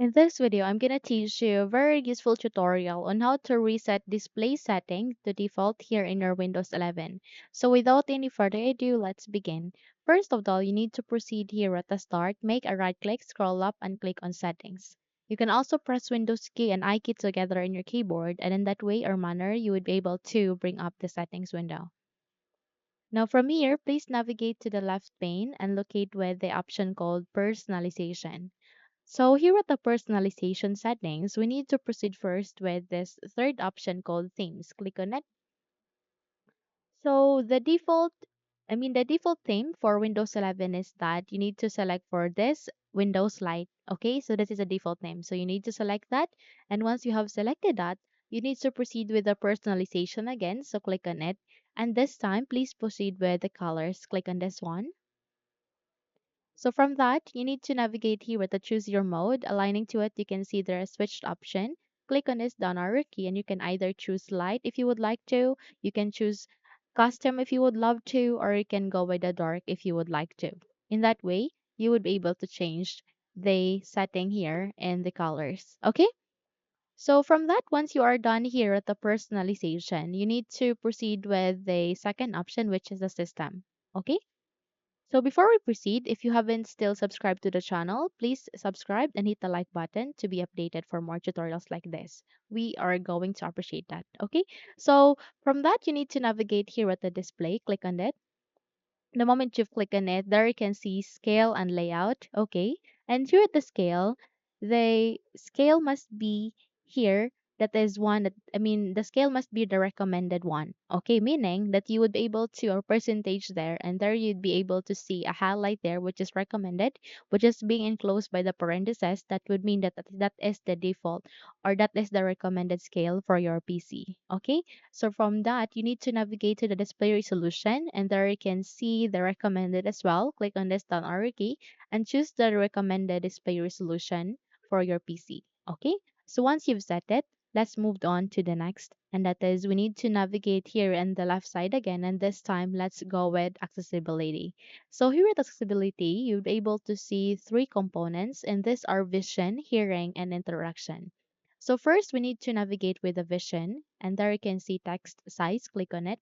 In this video, I'm going to teach you a very useful tutorial on how to reset display setting to default here in your Windows 11. So without any further ado, let's begin. First of all, you need to proceed here at the start, make a right click, scroll up and click on settings. You can also press Windows key and I key together in your keyboard and in that way or manner, you would be able to bring up the settings window. Now from here, please navigate to the left pane and locate with the option called personalization. So here at the personalization settings, we need to proceed first with this third option called themes. Click on it. So the default theme for Windows 11 is that you need to select for this Windows Lite. Okay, so this is a default theme. So you need to select that. And once you have selected that, you need to proceed with the personalization again. So click on it. And this time, please proceed with the colors. Click on this one. So from that, you need to navigate here with the choose your mode. Aligning to it, you can see there is switched option. Click on this down arrow key and you can either choose light if you would like to. You can choose custom if you would love to, or you can go with the dark if you would like to. In that way, you would be able to change the setting here and the colors. Okay? So from that, once you are done here at the personalization, you need to proceed with the second option, which is the system. Okay? So before we proceed, if you haven't still subscribed to the channel, please subscribe and hit the like button to be updated for more tutorials like this. We are going to appreciate that. Okay. So from that, you need to navigate here at the display. Click on it. The moment you click on it, there you can see scale and layout. Okay. And here at the scale, the scale must be here. That is one that, the scale must be the recommended one. Okay. Meaning that you would be able to, or percentage there, and there you'd be able to see a highlight there, which is recommended, which is being enclosed by the parentheses. That would mean that is the default, or that is the recommended scale for your PC. Okay. So from that, you need to navigate to the display resolution and there you can see the recommended as well. Click on this down arrow key and choose the recommended display resolution for your PC. Okay, so once you've set it, let's move on to the next. And that is we need to navigate here on the left side again. And this time, let's go with accessibility. So here at accessibility, you'll be able to see three components and these are vision, hearing, and interaction. So first, we need to navigate with the vision, and there you can see text size. Click on it.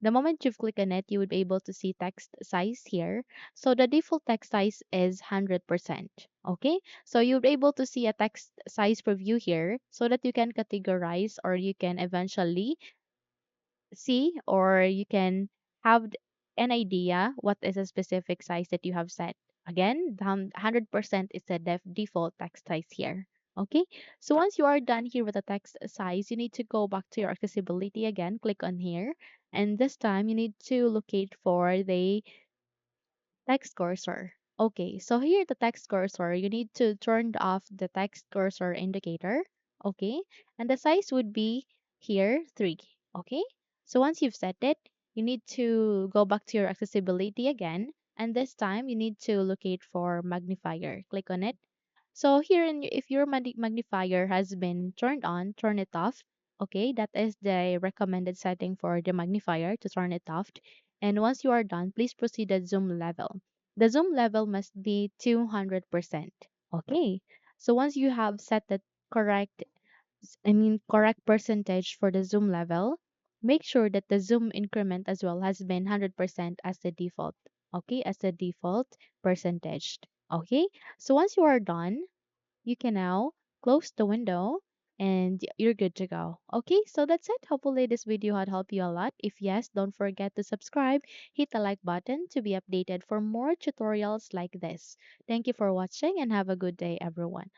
The moment you've clicked on it, you would be able to see text size here. So the default text size is 100%. Okay, so you'll be able to see a text size preview here so that you can categorize or you can eventually see or you can have an idea what is a specific size that you have set. Again, the 100% is the default text size here. Okay, so once you are done here with the text size, you need to go back to your accessibility again, click on here, and this time you need to locate for the text cursor. Okay, so here the text cursor, you need to turn off the text cursor indicator. Okay, and the size would be here 3. Okay, so once you've set it, you need to go back to your accessibility again, and this time you need to locate for magnifier. Click on it. So here, if your magnifier has been turned on, turn it off. Okay, that is the recommended setting for the magnifier to turn it off. And once you are done, please proceed to zoom level. The zoom level must be 200%. Okay. So once you have set the correct percentage for the zoom level, make sure that the zoom increment as well has been 100% as the default. Okay, as the default percentage. Okay. So once you are done, you can now close the window and you're good to go. Okay, so that's it. Hopefully this video had helped you a lot. If yes, don't forget to subscribe, hit the like button to be updated for more tutorials like this. Thank you for watching and have a good day everyone.